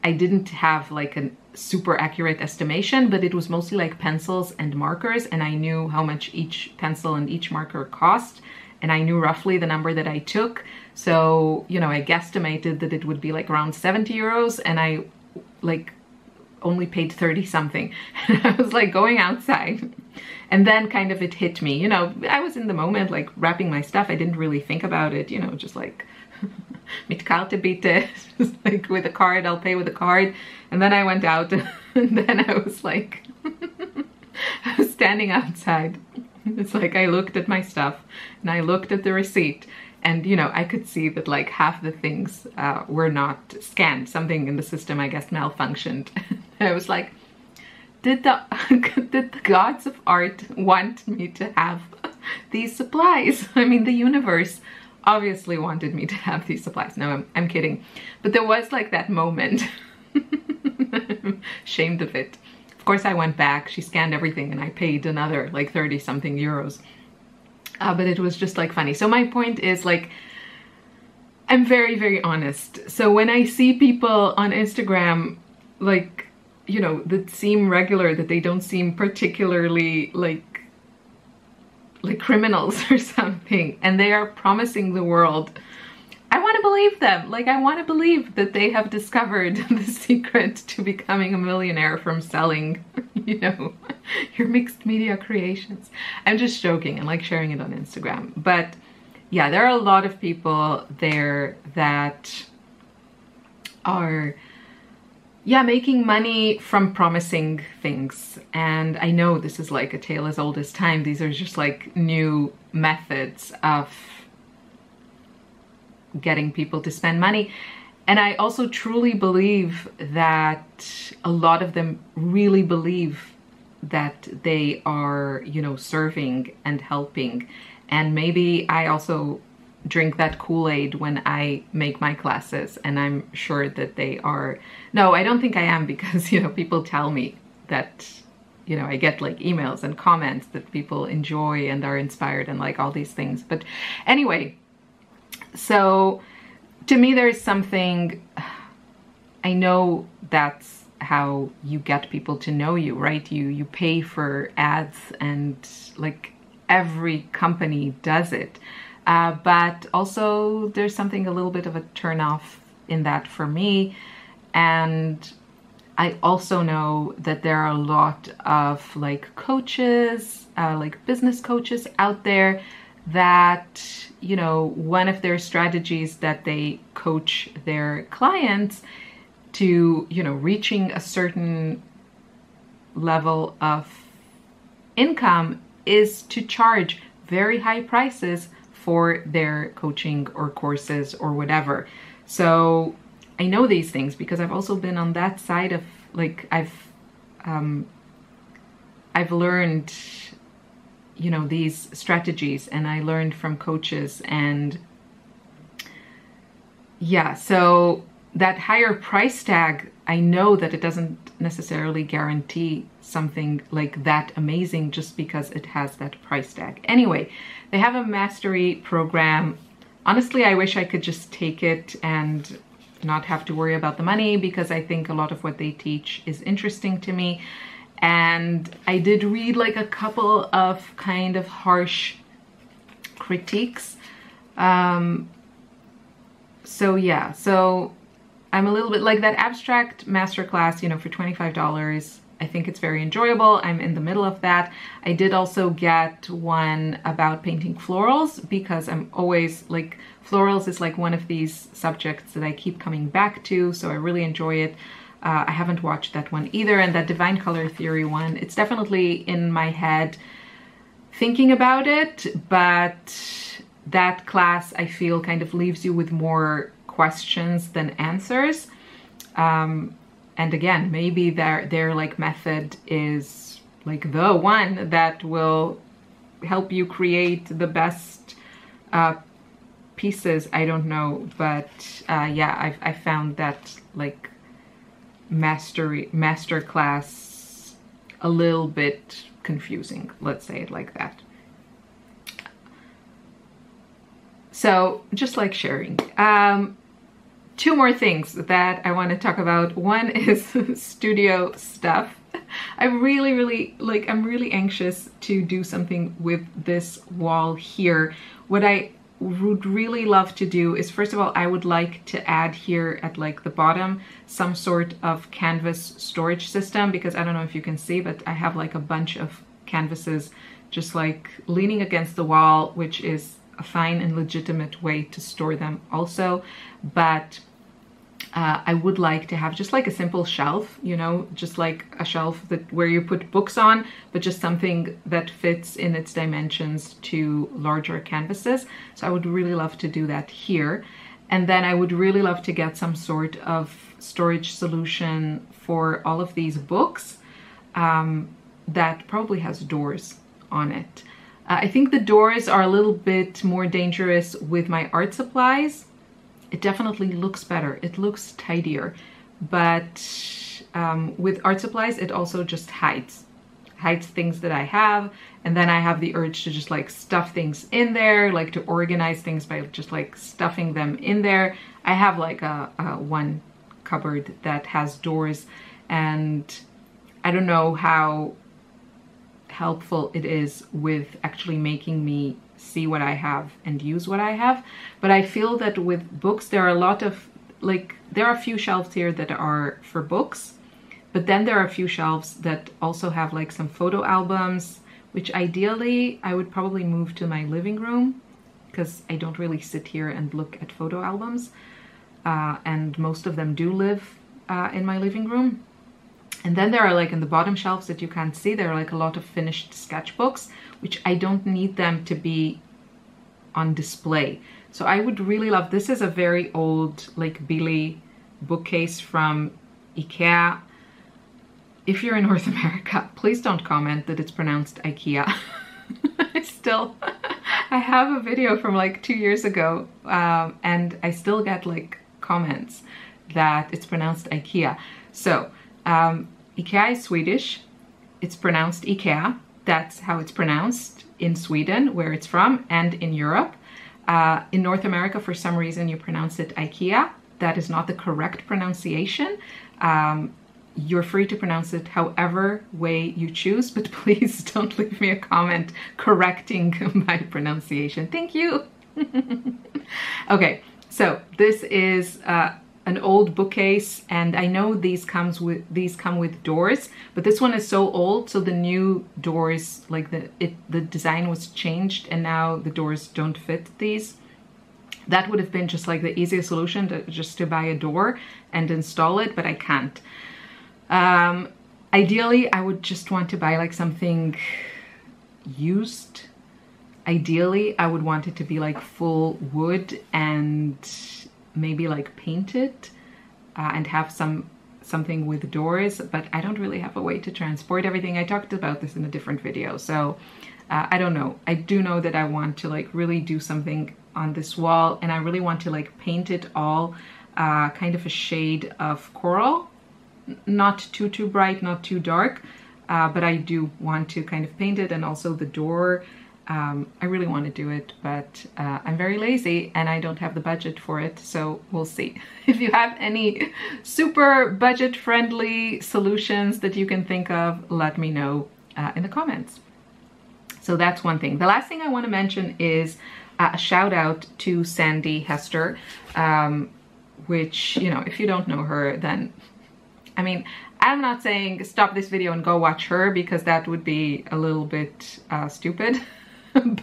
I didn't have like a super accurate estimation, but it was mostly like pencils and markers, and I knew how much each pencil and each marker cost, and I knew roughly the number that I took. So, you know, I guesstimated that it would be like around 70 euros, and I like only paid 30 something. I was like going outside, and then kind of it hit me, you know, I was in the moment like wrapping my stuff. I didn't really think about it, you know, just like mit Karte bitte, just like with a card, I'll pay with a card. And then I went out and then I was like, I was standing outside. It's like I looked at my stuff and I looked at the receipt, and you know, I could see that like half the things were not scanned. Something in the system, I guess, malfunctioned. I was like, did the gods of art want me to have these supplies? I mean, the universe obviously wanted me to have these supplies. No, I'm kidding. But there was like that moment. I'm ashamed of it. Of course, I went back, she scanned everything, and I paid another like 30 something euros. But it was just like funny. So my point is like, I'm very, very honest. So when I see people on Instagram, like, you know, that seem regular, that they don't seem particularly like criminals or something, and they are promising the world, I want to believe them. Like, I want to believe that they have discovered the secret to becoming a millionaire from selling, you know, your mixed media creations. I'm just joking and like sharing it on Instagram. But yeah, there are a lot of people there that are, yeah, making money from promising things. And I know this is like a tale as old as time. These are just like new methods of getting people to spend money. And I also truly believe that a lot of them really believe that they are, you know, serving and helping. And maybe I also drink that Kool-Aid when I make my classes, and I'm sure that they are. No, I don't think I am, because, you know, people tell me that, you know, I get like emails and comments that people enjoy and are inspired and like all these things. But anyway, so to me, there's something, I know that's how you get people to know you, right? You pay for ads, and like every company does it. But also there's something a little bit of a turn off in that for me. And I also know that there are a lot of like coaches, like business coaches out there that, you know, one of their strategies that they coach their clients to, you know, reaching a certain level of income is to charge very high prices for their coaching or courses or whatever. So I know these things because I've also been on that side of like, I've learned, you know, these strategies, and I learned from coaches. And yeah, so that higher price tag I know that it doesn't necessarily guarantee something like that amazing just because it has that price tag. Anyway, they have a mastery program. Honestly, I wish I could just take it and not have to worry about the money, because I think a lot of what they teach is interesting to me. And I did read like a couple of kind of harsh critiques. So yeah, so I'm a little bit like that abstract masterclass, you know, for $25. I think it's very enjoyable. I'm in the middle of that. I did also get one about painting florals, because I'm always like, florals is like one of these subjects that I keep coming back to, so I really enjoy it. I haven't watched that one either. And that Divine Color Theory one, it's definitely in my head thinking about it, but that class I feel kind of leaves you with more questions than answers. And again, maybe their like method is like the one that will help you create the best pieces. I don't know, but yeah, I found that like master class a little bit confusing, let's say it like that. So just like sharing. Two more things that I want to talk about. One is studio stuff. I'm really anxious to do something with this wall here. What I would really love to do is, first of all, I would like to add here at like the bottom some sort of canvas storage system, because I don't know if you can see, but I have like a bunch of canvases just like leaning against the wall, which is a fine and legitimate way to store them also. But I would like to have just like a simple shelf, you know, just like a shelf that where you put books on, but just something that fits in its dimensions to larger canvases. So I would really love to do that here. And then I would really love to get some sort of storage solution for all of these books that probably has doors on it. I think the doors are a little bit more dangerous with my art supplies. It definitely looks better. It looks tidier. But with art supplies, it also just hides things that I have. And then I have the urge to just like stuff things in there, like to organize things by just like stuffing them in there. I have like a one cupboard that has doors, and I don't know how helpful it is with actually making me see what I have and use what I have. But I feel that with books, there are a lot of like, there are a few shelves here that are for books, but then there are a few shelves that also have like some photo albums, which ideally I would probably move to my living room, because I don't really sit here and look at photo albums. And most of them do live in my living room. And then there are like in the bottom shelves that you can't see, there are like a lot of finished sketchbooks, which I don't need them to be on display. So I would really love, this is a very old like Billy bookcase from IKEA. If you're in North America, please don't comment that it's pronounced IKEA. I have a video from like 2 years ago and I still get like comments that it's pronounced IKEA. So IKEA is Swedish. It's pronounced IKEA. That's how it's pronounced in Sweden, where it's from, and in Europe. In North America, for some reason, you pronounce it IKEA. That is not the correct pronunciation. You're free to pronounce it however way you choose, but please don't leave me a comment correcting my pronunciation. Thank you. Okay, so this is an old bookcase, and I know these come with doors, but this one is so old, so the new doors, like the design was changed, and now the doors don't fit these. That would have been just like the easiest solution, just to buy a door and install it, but I can't. Ideally, I would just want to buy like something used. Ideally, I would want it to be like full wood and maybe like painted and have something with doors, but I don't really have a way to transport everything. I talked about this in a different video, so I don't know. I do know that I want to like really do something on this wall, and I really want to like paint it all kind of a shade of coral. not too bright, not too dark, but I do want to kind of paint it. And also the door, I really want to do it, but I'm very lazy and I don't have the budget for it, so we'll see. If you have any super budget-friendly solutions that you can think of, let me know in the comments. So that's one thing. The last thing I want to mention is a shout out to Sandy Hester, which, you know, if you don't know her, then, I mean, I'm not saying stop this video and go watch her, because that would be a little bit stupid.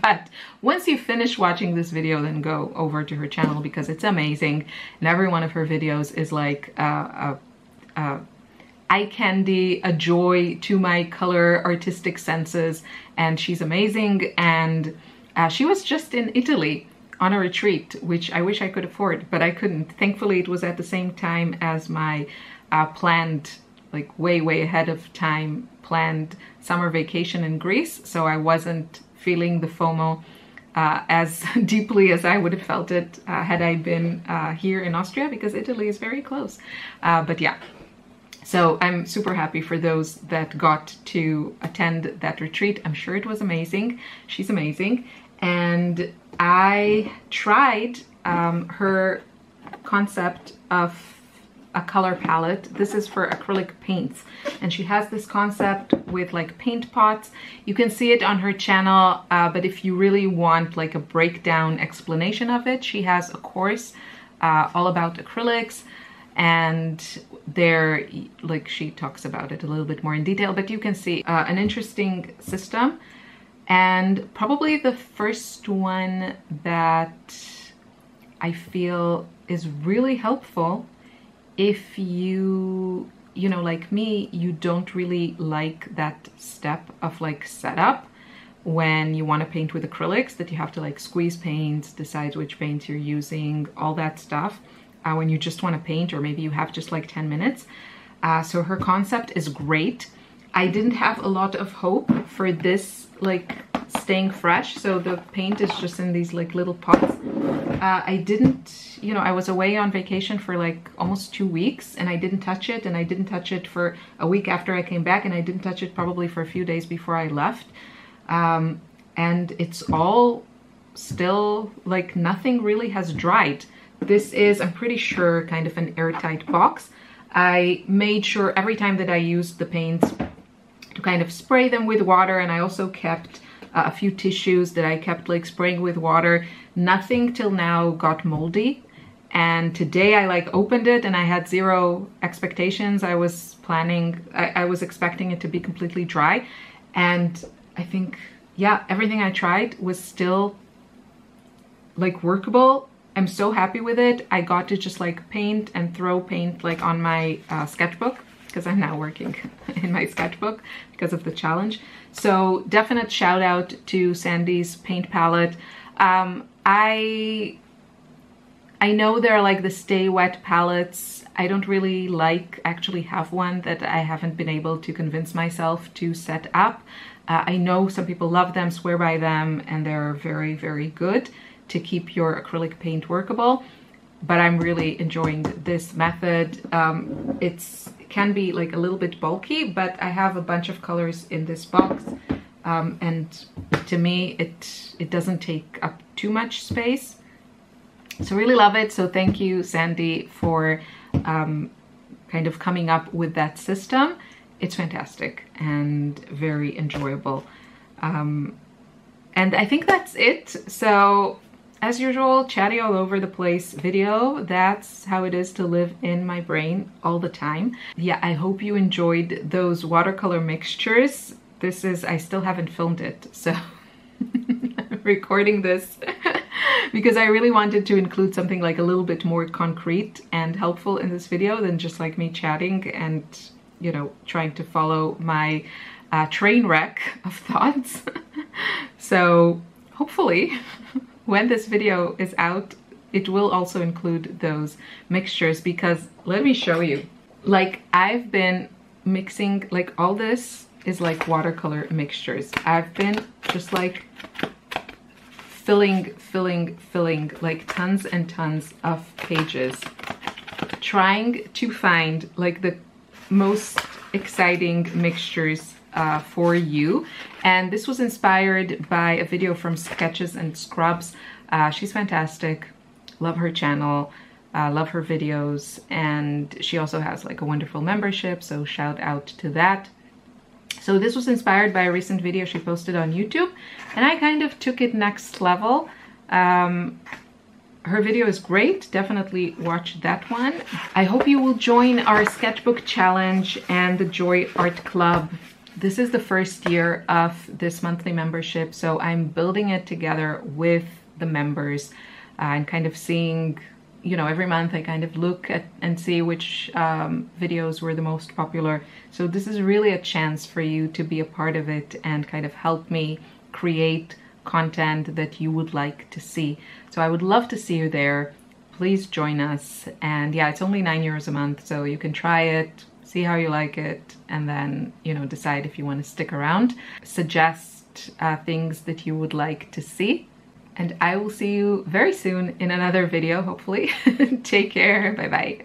But once you finish watching this video, then go over to her channel, because it's amazing. And every one of her videos is like eye candy, a joy to my color artistic senses, and she's amazing. And she was just in Italy on a retreat, which I wish I could afford, but I couldn't. Thankfully, it was at the same time as my planned, like way ahead of time, planned summer vacation in Greece, so I wasn't feeling the FOMO as deeply as I would have felt it had I been here in Austria, because Italy is very close. But yeah. So I'm super happy for those that got to attend that retreat. I'm sure it was amazing. She's amazing. And I tried her concept of a color palette. This is for acrylic paints. And she has this concept with like paint pots. You can see it on her channel, but if you really want like a breakdown explanation of it, she has a course all about acrylics. And there, like, she talks about it a little bit more in detail, but you can see an interesting system. And probably the first one that I feel is really helpful if you know, like me, you don't really like that step of like setup when you want to paint with acrylics, that you have to like squeeze paints, decide which paints you're using, all that stuff. When you just want to paint, or maybe you have just like 10 minutes. So her concept is great. I didn't have a lot of hope for this like staying fresh. So the paint is just in these like little pots. I didn't, you know, I was away on vacation for like almost 2 weeks and I didn't touch it. And I didn't touch it for a week after I came back. And I didn't touch it probably for a few days before I left. And it's all still like nothing really has dried. This is, I'm pretty sure, kind of an airtight box. I made sure every time that I used the paints to kind of spray them with water, and I also kept a few tissues that I kept like spraying with water. Nothing till now got moldy. And today I like opened it and I had zero expectations. I was planning, I was expecting it to be completely dry. And I think, yeah, everything I tried was still like workable. I'm so happy with it. I got to just like paint and throw paint like on my sketchbook, because I'm now working in my sketchbook because of the challenge. So definite shout out to Sandy's paint palette. I know they're like the stay wet palettes. I don't really actually have one that I haven't been able to convince myself to set up. I know some people love them, swear by them, and they're very good to keep your acrylic paint workable, but I'm really enjoying this method. It can be like a little bit bulky, but I have a bunch of colors in this box, and to me it doesn't take up too much space, so really love it. So thank you, Sandy, for kind of coming up with that system. It's fantastic and very enjoyable. And I think that's it. So as usual, chatty all over the place video. That's how it is to live in my brain all the time. Yeah, I hope you enjoyed those watercolor mixtures. This is, I still haven't filmed it, so I'm recording this because I really wanted to include something like a little bit more concrete and helpful in this video than just like me chatting and, you know, trying to follow my train wreck of thoughts. So hopefully when this video is out, it will also include those mixtures, because let me show you. Like, I've been mixing, like, all this is like watercolor mixtures. I've been just like filling like tons and tons of pages, trying to find like the most exciting mixtures for you. And this was inspired by a video from Sketches and Scrubs. She's fantastic. Love her channel. Love her videos. And she also has like a wonderful membership, so shout out to that. So this was inspired by a recent video she posted on YouTube, and I kind of took it next level. Her video is great. Definitely watch that one. I hope you will join our sketchbook challenge and the Joy Art Club. This is the first year of this monthly membership, so I'm building it together with the members and kind of seeing, you know, every month I kind of look at and see which videos were the most popular. So this is really a chance for you to be a part of it and kind of help me create content that you would like to see. So I would love to see you there. Please join us. And yeah, it's only €9 a month, so you can try it, see how you like it, and then, you know, decide if you want to stick around. Suggest things that you would like to see. And I will see you very soon in another video, hopefully. Take care. Bye bye.